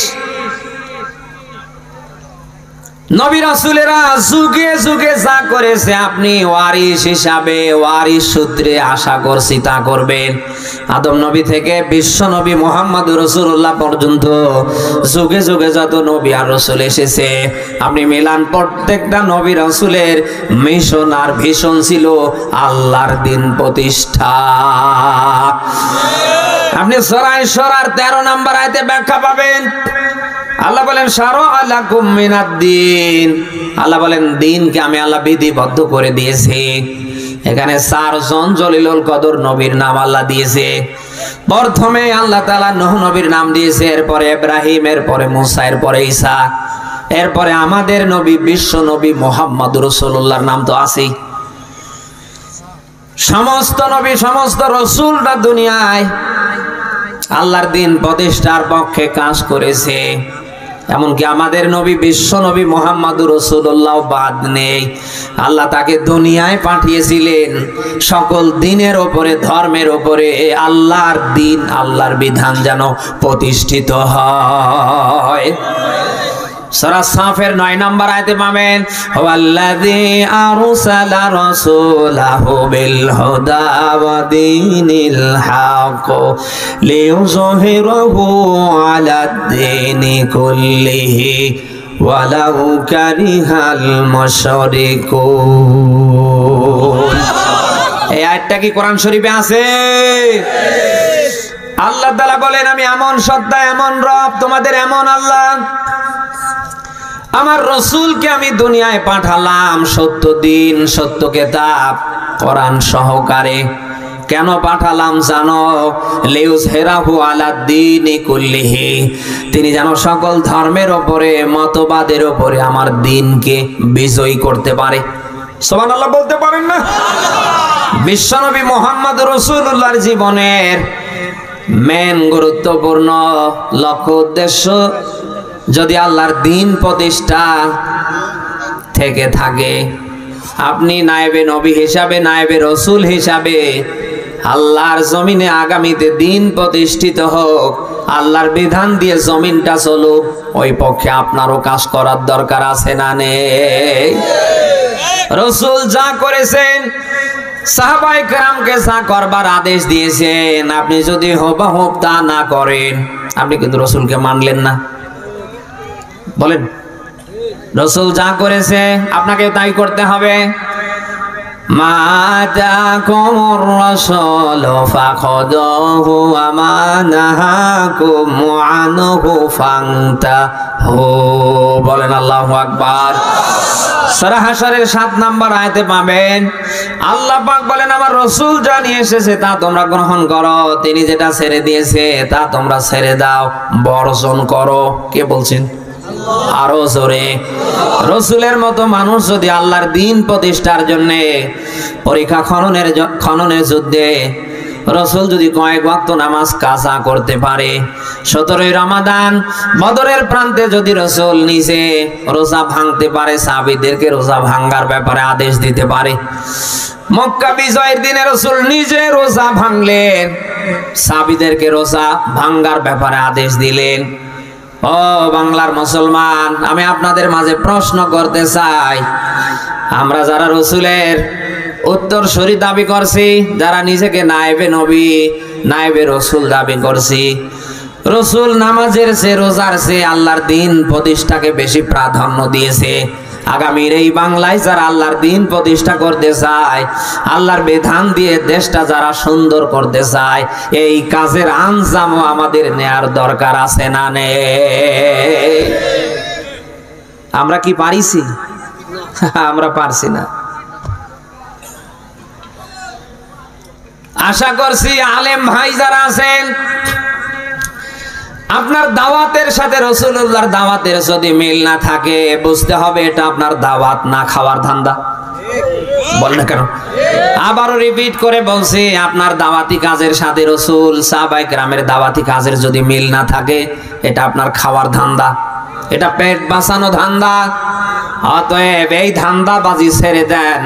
নবী রাসূলেরা যুগে যুগে যা করেছে আপনি ওয়ারিস হিসাবে, ওয়ারিস সূত্রে আশা করছি তা করবেন। আদম নবী থেকে বিশ্ব নবী মুহাম্মদুর রাসূলুল্লাহ পর্যন্ত যুগে যুগে যত নবী আর রাসূল এসেছে আপনি মিলান, প্রত্যেকটা নবী রাসূলের মিশন আর ভিশন ছিল আল্লাহর দ্বীন প্রতিষ্ঠা। আপনি সূরা ইসরার 13 নম্বর আয়াতে ব্যাখ্যা পাবেন। আল্লাহ বলেন শারা'a লাকুম মিনাদ-দ্বীন, আল্লাহ বলেন দ্বীনকে আমি আল্লাহ বিধিবদ্ধ করে দিয়েছি। এখানে 4 জন জলিলুল কদর নবীর নাম আল্লাহ দিয়েছে। প্রথমে আল্লাহ তাআলা নূহ নবীর নাম দিয়েছে, এরপরে ইব্রাহিম, এরপরে মুসা, এরপরে ঈসা, এরপরে আমাদের নবী বিশ্ব নবী মুহাম্মদুর রাসূলুল্লাহর নাম তো আছেই। সমস্ত নবী সমস্ত রাসূলরা দুনিয়ায় আল্লাহর দ্বীন প্রতিষ্ঠার পক্ষে কাজ করেছে। এমনকি আমাদের নবী বিশ্ব নবী মুহাম্মদুর রাসূলুল্লাহ বাদ নেই, আল্লাহ তাকে দুনিয়ায় পাঠিয়েছিলেন সকল দ্বীনের উপরে, ধর্মের উপরে আল্লাহর দ্বীন, আল্লাহর বিধান যেন প্রতিষ্ঠিত হয়। সূরা সাফের 9 নম্বর আয়াতে পাবেন ওয়াল্লাযী আরসালা রাসূলাহু বিল হুদা ওয়া দীনিল হক লিইয়ুযহিরাহু আলাদ দীনি কুল্লিহি ওয়ালাউ কারিহাল মুশরিকুন। এই আয়াতটা কি কোরআন শরীফে আছে? আল্লাহ তাআলা বলেন আমি এমন সত্তা, এমন রব, তোমাদের এমন আল্লাহ, আমার রাসূলকে আমি দুনিয়ায় পাঠালাম সত্য দিন, সত্য কিতাব কোরআন সহকারে। কেন পাঠালাম জানো? লিইয়ুযহিরাহু আলাদ দীনি কুল্লিহি, তিনি যেন সকল ধর্মের উপরে, মতবাদের উপরে আমার দ্বীনকে বিজয়ী করতে পারে। সুবহানাল্লাহ বলতে পারেন না? বিশ্বনবী মুহাম্মদ রাসূলুল্লাহর জীবনের মেন গুরুত্বপূর্ণ লক্ষ্য উদ্দেশ্য যদি আল্লাহর দ্বীন প্রতিষ্ঠা থেকে থাকে, আপনি নায়েবে নবী হিসাবে, নায়েবে রাসূল হিসাবে আল্লাহর জমিনে আগামীতে দ্বীন প্রতিষ্ঠিত হোক, আল্লাহর বিধান দিয়ে জমিনটা চলুক, ওই পক্ষে আপনারও কাজ করার দরকার আছে না নেই? রাসূল যা করেছেন, সাহাবায়ে কেরামকে যা করবার আদেশ দিয়েছেন, আপনি যদি হুবহু তা না করেন আপনি কিন্তু রাসূলকে মানলেন না। বলেন, রাসূল যা করেছে আপনাকে তাই করতে হবে। মা আতাকুমুর রাসূলু ফাখুযুহু ওয়া মা নাহাকুম আনহু ফান্তাহু। বলেন আল্লাহু আকবার। সূরা হাশরের 7 নম্বর আয়াতে পাবেন আল্লাহ পাক বলেন আমার রাসূল যা নিয়ে এসেছে তা তোমরা গ্রহণ করো, তিনি যেটা ছেড়ে দিয়েছে তা তোমরা ছেড়ে দাও, বর্জন করো। কে বলছেন? আরো জোরে। রাসূলের মতো মানুষ যদি আল্লাহর দ্বীন প্রতিষ্ঠার জন্য পরীক্ষা খননের যুদ্ধে রাসূল যদি কয়েক ওয়াক্ত নামাজ কাজা করতে পারে, 17ই রমাদান বদরের প্রান্তে যদি রাসূল নিজে রোজা ভাঙতে পারে, সাহাবীদেরকে রোজা ভাঙার ব্যাপারে আদেশ দিতে পারে, মক্কা বিজয়ের দিনে রাসূল নিজে রোজা ভাঙলেন, সাহাবীদেরকে রোজা ভাঙার ব্যাপারে আদেশ দিলেন। ও বাংলার মুসলমান, আমি আপনাদের মাঝে প্রশ্ন করতে চাই, আমরা যারা রাসূলের উত্তরসূরি দাবি করছি, যারা নিজেকে নায়েবে নবী, নায়েবে রাসূল দাবি করছি, রাসূল নামাজের চেয়ে, রোজার চেয়ে আল্লাহর দ্বীন প্রতিষ্ঠাকে বেশি প্রাধান্য দিয়েছে। আগামীর এই বাংলায় যারা আল্লাহর দ্বীন প্রতিষ্ঠা করতে চায়, আল্লাহর বিধান দিয়ে দেশটা যারা সুন্দর করতে চায়, এই কাজের আঞ্জামও আমাদের নেয়ার দরকার আছে না নেই? আমরা কি পারিছি? আমরা পারছি না। আশা করছি আলেম ভাই যারা আছেন, আপনার দাওয়াতের সাথে রাসূলুল্লাহর দাওয়াতের যদি মিল না থাকে, বুঝতে হবে এটা আপনার দাওয়াত না খাওয়ার ধান্দা। বল না কেন? আবারও রিপিট করে বলছি, আপনার দাওয়াতি কাজের সাথে রাসূল সাহাবায়ে কেরামের দাওয়াতি কাজের যদি মিল না থাকে, এটা আপনার খাওয়ার ধান্দা, এটা পেট বাঁচানো ধান্দা। অতএব এই ধান্দাবাজি ছেড়ে দেন,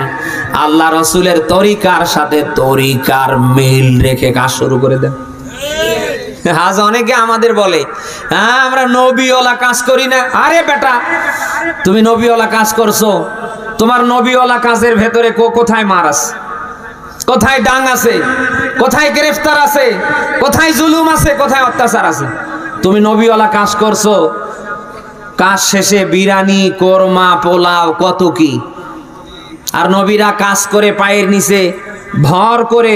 আল্লাহ রাসূলের তরিকার সাথে তরিকার মিল রেখে কাজ শুরু করে দেন। আজ অনেকে আমাদের বলে, হ্যাঁ আমরা নবীওয়ালা কাজ করি না। আরে বেটা, তুমি নবীওয়ালা কাজ করছো, তোমার নবীওয়ালা কাজের ভেতরে কোথায় মার আছে, কোথায় ডাং আছে, কোথায় গ্রেফতার আছে, কোথায় জুলুম আছে, কোথায় অত্যাচার আছে? তুমি নবীওয়ালা কাজ করছো, কাজ শেষে বিরিয়ানি, কোরমা, পোলাও, কত কি। আর নবীরা কাজ করে পায়ের নিচে ভর করে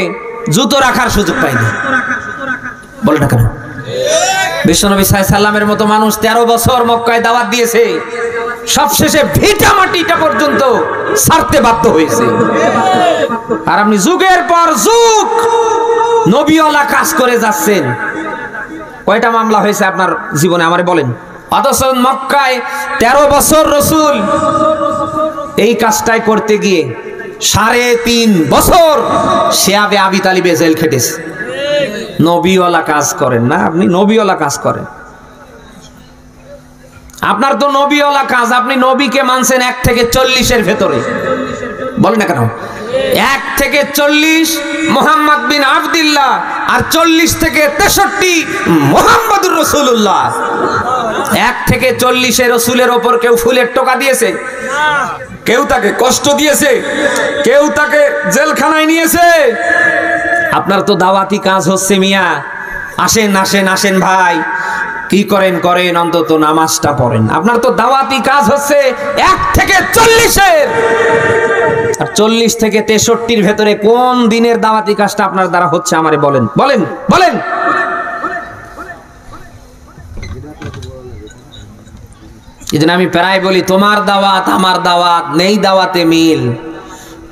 জুতো রাখার সুযোগ পায়নি। বলে না কেন? বিশ্বনবী সাল্লাল্লাহু আলাইহি সাল্লামের মতো মানুষ 13 বছর মক্কায় দাওয়াত দিয়েছে, সবশেষে ভিটা মাটিটা পর্যন্ত ছাড়তে বাধ্য হয়েছে। আর আপনি যুগের পর যুগ নবীওয়ালা কাজ করে যাচ্ছেন। কয়টা মামলা হয়েছে আপনার জীবনে আমারে বলেন? অথচ মক্কায় 13 বছর রাসূল এই কাজটাই করতে গিয়ে 3.5 বছর শিয়াবে আবি তালিবে জেল খেটেছে। নবীওয়ালা কাজ করেন না আপনি, নবীওয়ালা কাজ করেন। আপনার তো নবীওয়ালা কাজ, আপনি নবীকে মানছেন 1 থেকে 40-এর ভেতরে। বলেন না কেন? 1 থেকে 40 মুহাম্মদ বিন আব্দুল্লাহ, আর 40 থেকে 63 মুহাম্মদুর রাসূলুল্লাহ। 1 থেকে 40-এ রাসূলের ওপর কেউ ফুলের টোকা দিয়েছে? কেউ তাকে কষ্ট দিয়েছে? কেউ তাকে জেলখানায় নিয়েছে? আপনার তো দাওয়াতি কাজ হচ্ছে মিয়া, আসেন আসেন আসেন ভাই, কি করেন করেন, অন্তত নামাজটা পড়েন। আপনার তো দাওয়াতি কাজ হচ্ছে 1 থেকে 40-এর, আর 40 থেকে 63-র ভেতরে কোন দিনের দাওয়াতি কাজটা আপনার দ্বারা হচ্ছে আমারে বলেন, বলেন বলেন। এজন্য আমি প্রায় বলি, তোমার দাওয়াত আমার দাওয়াত নেই দাওয়াতে মিল।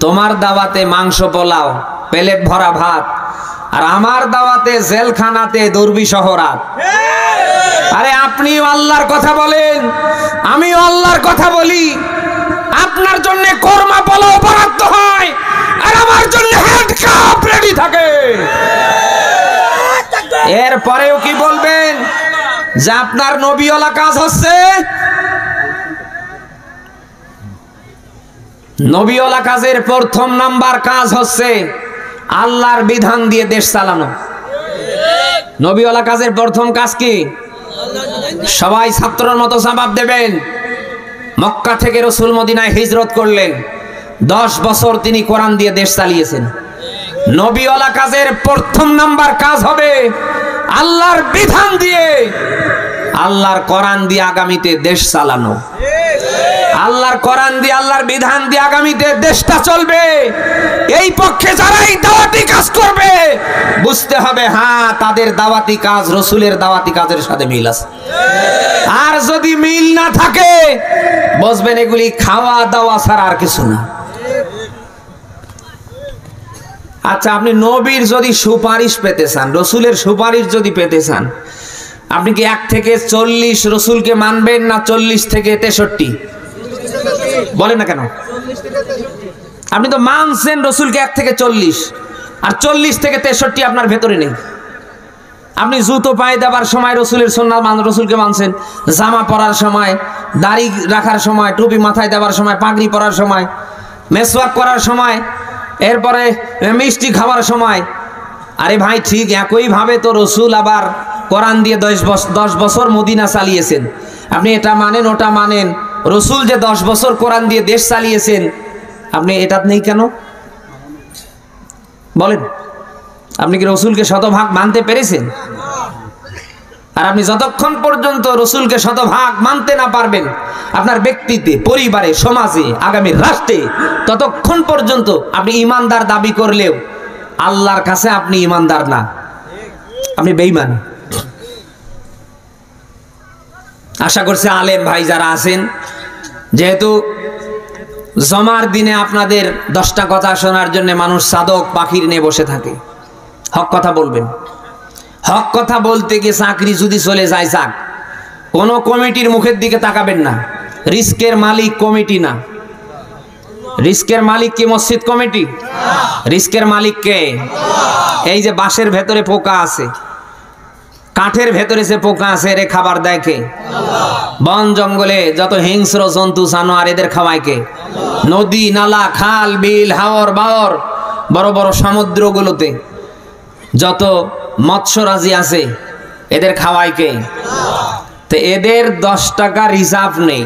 তোমার দাওয়াতে মাংস পোলাও, প্লেট ভরা ভাত, আর আমার দাওয়াতে জেলখানাতে দুর্বিষহ রাত। আরে আপনিও আল্লাহর কথা বলেন, আমিও আল্লাহর কথা বলি। আপনার জন্য কোরমা পোলাও বরাদ্দ হয়, আর আমার জন্য হেড কাপ রেডি থাকে। এরপরেও কি বলবেন যে আপনার নবীওয়ালা কাজ হচ্ছে? নবীওয়ালা কাজের প্রথম নাম্বার কাজ হচ্ছে আল্লাহর বিধান দিয়ে দেশ চালানো। নবীওয়ালা কাজের প্রথম কাজ কি? সবাই ছাত্রের মতো জবাব দেবেন। মক্কা থেকে রাসূল মদিনায় হিজরত করলেন, 10 বছর তিনি কোরআন দিয়ে দেশ চালিয়েছেন। নবীওয়ালা কাজের প্রথম নাম্বার কাজ হবে আল্লাহর বিধান দিয়ে, আল্লাহর কোরআন দিয়ে আগামীতে দেশ চালানো। আল্লাহর কোরআন দিয়ে, আল্লাহর বিধান দিয়ে আগামীতে দেশটা চলবে। এই পক্ষে যারাই দাওয়াতি কাজ করবে, বুঝতে হবে হ্যাঁ তাদের দাওয়াতি কাজ রাসূলের দাওয়াতি কাজের সাথে মিল আছে। আর যদি মিল না থাকে, বুঝবেন এগুলি খাওয়া দাওয়া ছাড়া আর কিছু না। আচ্ছা, আপনি নবীর যদি সুপারিশ পেতে চান, রাসূলের সুপারিশ যদি পেতে চান, আপনি কি 1 থেকে 40 রাসূলকে মানবেন না 40 থেকে 63? বলেন না কেন? আপনি তো মানছেন রাসূলকে 1 থেকে 40, আর 40 থেকে 63 আপনার ভেতরে নেই। আপনি জুতো পায়ে দেবার সময় রাসূলের সুন্নাত রাসূলকে মানছেন, জামা পরার সময়, দাড়ি রাখার সময়, টুপি মাথায় দেবার সময়, পাগড়ি পরার সময়, মেসওয়াক করার সময়, এরপরে মিষ্টি খাওয়ার সময়। আরে ভাই, ঠিক একই ভাবে তো রাসূল আবার কোরআন দিয়ে 10 বছর মদিনা চালিয়েছেন। আপনি এটা মানেন ওটা মানেন, রাসূল যে 10 বছর কোরআন দিয়ে দেশ চালিয়েছেন, আপনি এটা নেই কেন? বলেন, আপনি কি রাসূলকে শতভাগ মানতে পেরেছেন? আর আপনি যতক্ষণ পর্যন্ত রাসূলকে শতভাগ মানতে না পারবেন আপনার ব্যক্তিতে, পরিবারে, সমাজে, আগামী রাষ্ট্রে, ততক্ষণ পর্যন্ত আপনি ঈমানদার দাবি করলেও আল্লাহর কাছে আপনি ঈমানদার না, আপনি বেঈমান। আশা করছি আলেম ভাই যারা আছেন, যেহেতু জমার দিনে আপনাদের 10টা কথা শোনার জন্য মানুষ সাধক পাখির নিয়ে বসে থাকে, হক কথা বলবেন। হক কথা বলতে গিয়ে চাকরি যদি চলে যায় যাক, কোনো কমিটির মুখের দিকে তাকাবেন না। রিস্কের মালিক কমিটি না, রিস্কের মালিক কি মসজিদ কমিটি? রিস্কের মালিক কে? এই যে বাঁশের ভেতরে পোকা আছে, কাঠের ভেতরে যে পোকা আছে, এর খাবার দেয় কে? বন জঙ্গলে যত হিংস্র জন্তু জানোয়ার, এদের খাওয়ায় কে? নদী নালা খাল বিল হাওর বাওর, বড় বড় সমুদ্রগুলোতে যত মৎস্যরাজি আছে, এদের খাওয়ায় কে? তো এদের 10 টাকা রিজার্ভ নেই,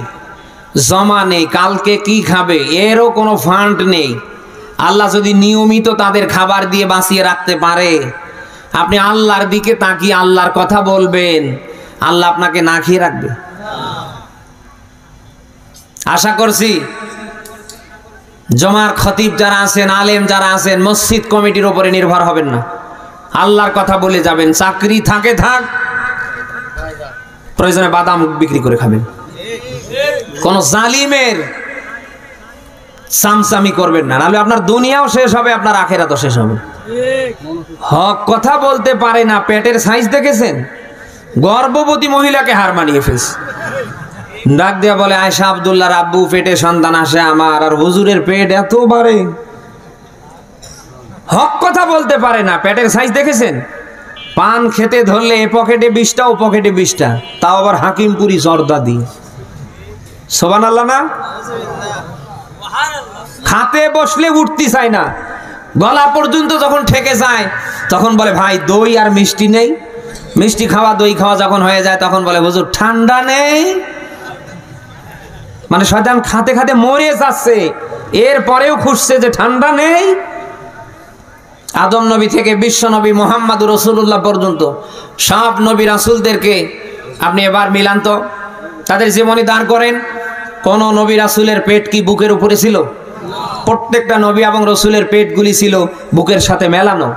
জমা নেই, কালকে কি খাবে এরও কোনো ফান্ড নেই। আল্লাহ যদি নিয়মিত তাদের খাবার দিয়ে বাঁচিয়ে রাখতে পারে, আপনি আল্লাহর দিকে তাকিয়ে আল্লাহর কথা বলবেন, আল্লাহ আপনাকে না খেয়ে রাখবে? আশা করছি জমার খতিব যারা আছেন, আলেম যারা আছেন, মসজিদ কমিটির উপরে নির্ভর হবেন না, আল্লাহর কথা বলে যাবেন। চাকরি থাকে থাক, প্রয়োজনে বাদাম বিক্রি করে খাবেন। কোন জালিমের সামসামি করবেন না, নাহলে আপনার দুনিয়াও শেষ হবে, আপনার আখেরাতও শেষ হবে। হক কথা বলতে পারে না, পেটের সাইজ দেখেছেন? গর্ভবতী মহিলাকে হার মানিয়ে ফেলছে। ডাক দিয়া বলে, আয়েশা আব্দুল্লাহর আব্বু, পেটে সন্তান আসে আমার, আর হুজুরের পেট এত বাড়ে। হক কথা বলতে পারে না, পেটের সাইজ দেখেছেন? পান খেতে ধরলে এ পকেটে 20টা, ও পকেটে 20টা, তাও আবার হাকিমপুরি জর্দা দিয়ে। সুবহানাল্লাহ না? খাতে বসলে উঠতে চায় না, গলা পর্যন্ত যখন ঠেকে যায় তখন বলে, ভাই দই আর মিষ্টি নেই? মিষ্টি খাওয়া দই খাওয়া যখন হয়ে যায় তখন বলে, হুজুর ঠান্ডা নেই? মানে শয়তান খাতে খাতে মরে যাচ্ছে, এরপরেও খুঁজছে যে ঠান্ডা নেই। আদম নবী থেকে বিশ্ব নবী মুহাম্মদুর রাসূলুল্লাহ পর্যন্ত সব নবী রাসূলদেরকে আপনি এবার মিলান তো, তাদের জীবনী দাঁড় করেন। কোন নবী রাসূলের পেট কি বুকের উপরে ছিল? প্রত্যেকটা নবী এবং রাসূলের পেটগুলি ছিল বুকের সাথে মেলানো।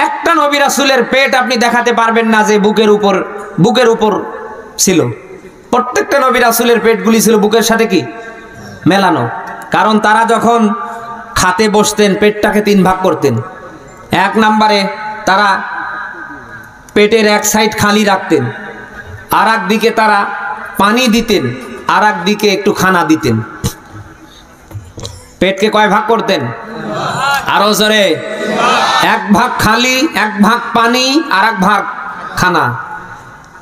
একটা নবী রাসূলের পেট আপনি দেখাতে পারবেন না যে বুকের উপর ছিল। প্রত্যেকটা নবী রাসূলের পেটগুলি ছিল বুকের সাথে কি মেলানো। কারণ তারা যখন খাতে বসতেন পেটটাকে 3 ভাগ করতেন। 1 নম্বরে তারা পেটের এক সাইড খালি রাখতেন, আর এক দিকে তারা পানি দিতেন, আর এক দিকে একটু খানা দিতেন। পেটকে কয় ভাগ করতেন? আরো জোরে। 1 ভাগ খালি, 1 ভাগ পানি, আর 1 ভাগ খানা।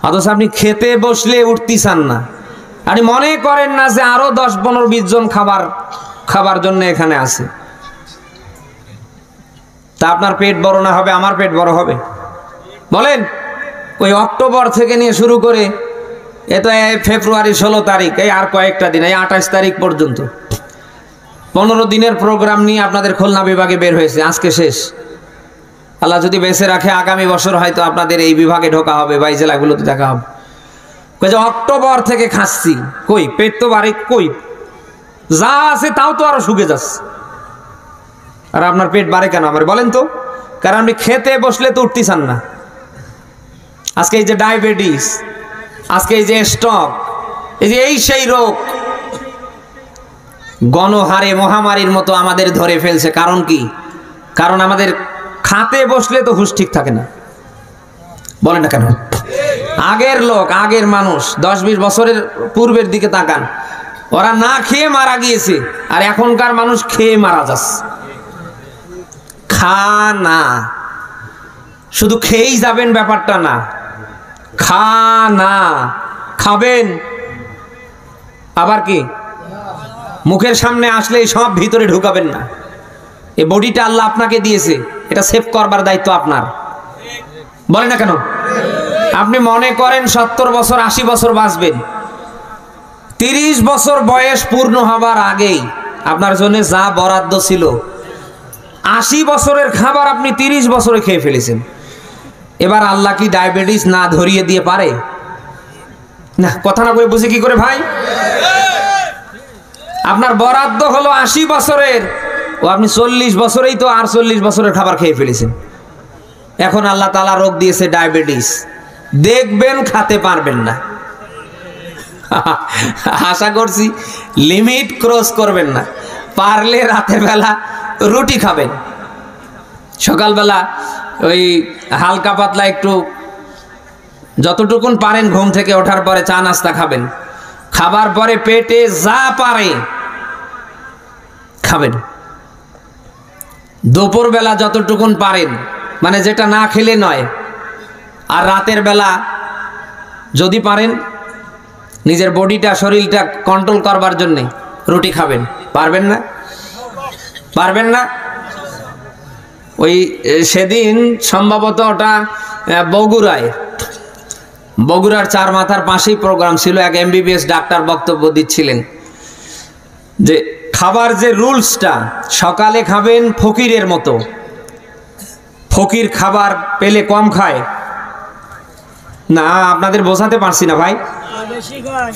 অথচ আপনি খেতে বসলে উঠতে চান না, আপনি মনে করেন না যে আরো 10-15-20 জন খাবার জন্য এখানে আছে। তা আপনার পেট বড় না হবে, আমার পেট বড় হবে? বলেন। ওই অক্টোবর থেকে নিয়ে শুরু করে এ তো ফেব্রুয়ারি 16 তারিখ, এই আর কয়েকটা দিন, এই 28 তারিখ পর্যন্ত 15 দিনের প্রোগ্রাম নিয়ে আপনাদের খুলনা বিভাগে বের হয়েছে। আজকে শেষ। আল্লাহ যদি বেঁচে রাখে আগামী বছর হয়তো আপনাদের এই বিভাগে ঢোকা হবে বা এই জেলাগুলোতে দেখা হবে। অক্টোবর থেকে খাচ্ছি, কই পেট তো বাড়ি, কই যা আছে তাও তো আরো শুকে যাচ্ছে। আর আপনার পেট বাড়ে কেন আমার বলেন তো? কারণ আপনি খেতে বসলে তো উঠতে চান না। আজকে এই যে ডায়াবেটিস, আজকে এই যে স্ট্রোক, এই সেই রোগ গণহারে মহামারীর মতো আমাদের ধরে ফেলছে। কারণ কি? কারণ আমাদের খাতে বসলে তো হুঁশ ঠিক থাকে না। বলেন না কেন? আগের লোক, আগের মানুষ 10-20 বছরের পূর্বের দিকে তাকান, ওরা না খেয়ে মারা গিয়েছে, আর এখনকার মানুষ খেয়ে মারা যাচ্ছে। খানা শুধু খেয়েই যাবেন ব্যাপারটা না, খানা খাবেন, আবার কি মুখের সামনে আসলেই সব ভিতরে ঢুকাবেন না। এই বডিটা আল্লাহ আপনাকে দিয়েছে, এটা সেভ করবার দায়িত্ব আপনার। বলে না কেন? আপনি মনে করেন 70 বছর 80 বছর বাঁচবেন, 30 বছর বয়স পূর্ণ হবার আগেই আপনার জন্য যা বরাদ্দ ছিল 80 বছরের খাবার আপনি 30 বছরে খেয়ে ফেলেছেন। এবার আল্লাহ কি ডায়াবেটিস না ধরিয়ে দিয়ে পারে? না, কথা না বলে বুঝে কি করে ভাই? আপনার বরাদ্দ হলো 80 বছরের, ও আপনি 40 বছরেই তো আর 40 বছরের খাবার খেয়ে ফেলেছেন। এখন আল্লাহ তাআলা রোগ দিয়েছে ডায়াবেটিস, দেখবেন খাতে পারবেন না। আশা করছি লিমিট ক্রস করবেন না। পারলে রাতের বেলা রুটি খাবেন, সকালবেলা ওই হালকা পাতলা একটু যতটুকুন পারেন ঘুম থেকে ওঠার পরে চা নাস্তা খাবেন। খাবার পরে পেটে যা পারে খাবেন। দুপুর বেলা যতটুকুন পারেন, মানে যেটা না খেলে নয়। আর রাতের বেলা যদি পারেন নিজের বডিটা, শরীরটা কন্ট্রোল করবার জন্য রুটি খাবেন। পারবেন না? পারবেন না? ওই সেদিন সম্ভবত ওটা বগুড়ার চার মাথার পাশেই প্রোগ্রাম ছিল। এক MBBS ডাক্তার বক্তব্য দিচ্ছিলেন যে খাবার যে রুলসটা, সকালে খাবেন ফকিরের মতো। ফকির খাবার পেলে কম খায় না, আপনাদের বোঝাতে পারছি না ভাই।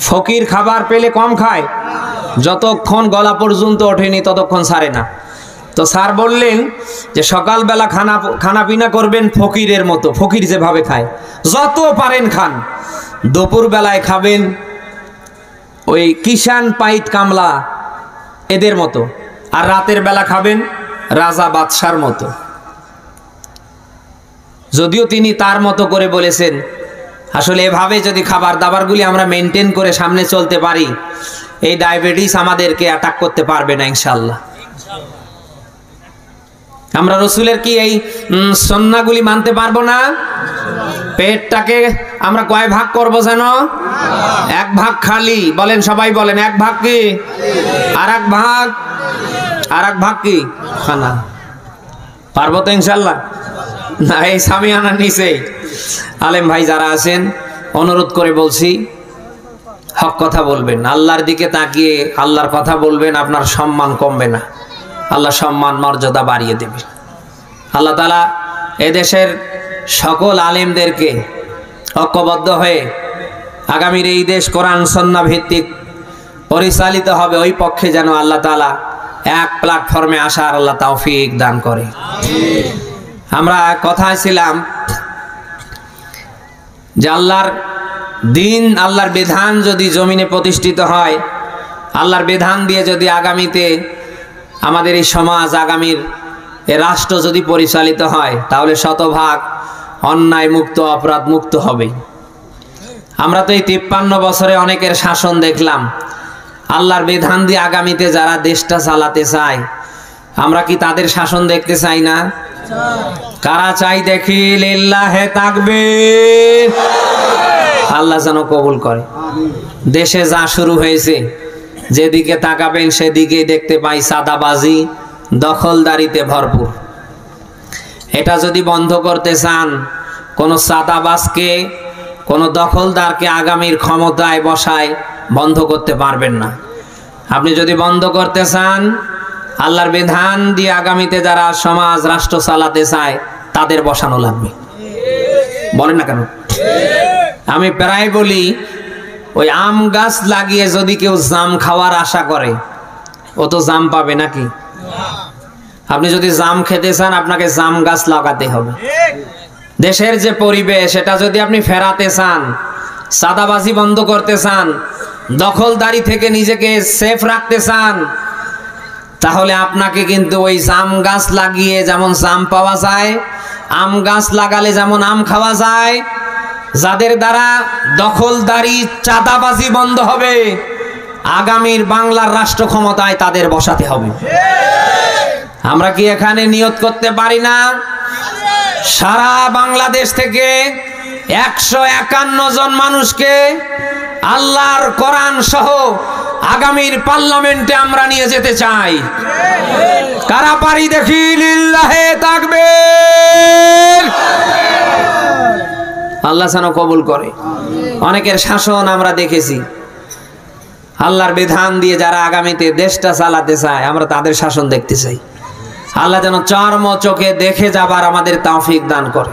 ফকির খাবার পেলে কম খায়, যতক্ষণ গলা পর্যন্ত ওঠেনি ততক্ষণ ছাড়ে না। তো স্যার বললেন যে সকালবেলা খানা পিনা করবেন ফকিরের মতো, ফকির যেভাবে খায় যত পারেন খান। দুপুর বেলায় খাবেন ওই কিষান পাইট কামলা এদের মতো, আর রাতের বেলা খাবেন রাজা বাদশার মতো। যদিও তিনি তার মতো করে বলেছেন, আসলে এভাবে যদি খাবার দাবারগুলি আমরা মেনটেন করে সামনে চলতে পারি, এই ডায়াবেটিস আমাদেরকে অ্যাটাক করতে পারবে না ইনশাআল্লাহ। আমরা রসুলের কি এই সুন্নাহগুলি মানতে পারবো না? পেটটাকে আমরা কয় ভাগ করবো যেন? এক ভাগ খালি। বলেন, সবাই বলেন, এক ভাগ কি? আর এক ভাগ কি? খানা। পারবো তো ইনশাআল্লাহ? না, এই সামিয়ানা নিচে আলেম ভাই যারা আছেন অনুরোধ করে বলছি, হক কথা বলবেন, আল্লাহর দিকে তাকিয়ে আল্লাহর কথা বলবেন, আপনার সম্মান কমবে না, আল্লাহ সম্মান মর্যাদা বাড়িয়ে দেবে। আল্লাহ তাআলা এদেশের সকল আলেমদেরকে ঐক্যবদ্ধ হয়ে আগামীর এই দেশ কোরআন সুন্নাহ ভিত্তিক পরিচালিত হবে, ওই পক্ষে যেন আল্লাহ তাআলা এক প্ল্যাটফর্মে আসার আল্লাহ তৌফিক দান করে। আমরা কথায় ছিলাম যে আল্লাহর দিন, আল্লাহর বিধান যদি জমিনে প্রতিষ্ঠিত হয়, আল্লাহর বিধান দিয়ে যদি আগামীতে আমাদের এই সমাজ, আগামীর এ রাষ্ট্র যদি পরিচালিত হয়, তাহলে শতভাগ অন্যায় মুক্ত, অপরাধ মুক্ত হবে। আমরা তো এই 53 বছরে অনেকের শাসন দেখলাম। আল্লাহর বিধান দিয়ে আগামীতে যারা দেশটা চালাতে চায়, আমরা কি তাদের শাসন দেখতে চাই না? কারা চাই দেখি? লিল্লাহে তাকবীর। আল্লাহ যেন কবুল করে। দেশে যা শুরু হয়েছে, যেদিকে তাকাবেন সেদিকেই দেখতে পাই সাদাবাজি, দখলদারিতে ভরপুর। এটা যদি বন্ধ করতে চান, কোন সাদাবাজকে, কোন দখলদারকে আগামীর ক্ষমতায় বসায় বন্ধ করতে পারবেন না। আপনি যদি বন্ধ করতে চান, আল্লাহর বিধান দিয়ে আগামীতে যারা সমাজ রাষ্ট্র চালাতে চায় তাদের বসানো লাগবে। বলেন না কেন? আমি প্রায় বলি, ওই আম গাছ লাগিয়ে যদি কেউ জাম খাওয়ার আশা করে, ও তো জাম পাবে নাকি? আপনি যদি জাম খেতে চান, আপনাকে জাম গাছ লাগাতে হবে। দেশের যে পরিবেশ, এটা যদি আপনি ফেরাতে চান, সাদাবাজি বন্ধ করতে চান, দখলদারি থেকে নিজেকে সেফ রাখতে চান, তাহলে আপনাকে কিন্তু ওই জাম গাছ লাগিয়ে যেমন জাম পাওয়া যায়, আম গাছ লাগালে যেমন আম খাওয়া যায়, যাদের দ্বারা দখলদারি, চাঁদাবাজি বন্ধ হবে, আগামীর বাংলার রাষ্ট্র ক্ষমতায় তাদের বসাতে হবে। আমরা কি এখানে নিয়ত করতে পারি না? সারা বাংলাদেশ থেকে 151 জন মানুষকে আল্লাহর কোরআন সহ আগামীর পার্লামেন্টে আমরা নিয়ে যেতে চাই। কারা পারি দেখি? লিল্লাহে তাকবীর। আল্লাহ যেন কবুল করে। অনেকের শাসন আমরা দেখেছি, আল্লাহর বিধান দিয়ে যারা আগামীতে দেশটা চালাতে চায়, আমরা তাদের শাসন দেখতে চাই। আল্লাহ যেন চর্ম চোখে দেখে যাবার আমাদের তৌফিক দান করে।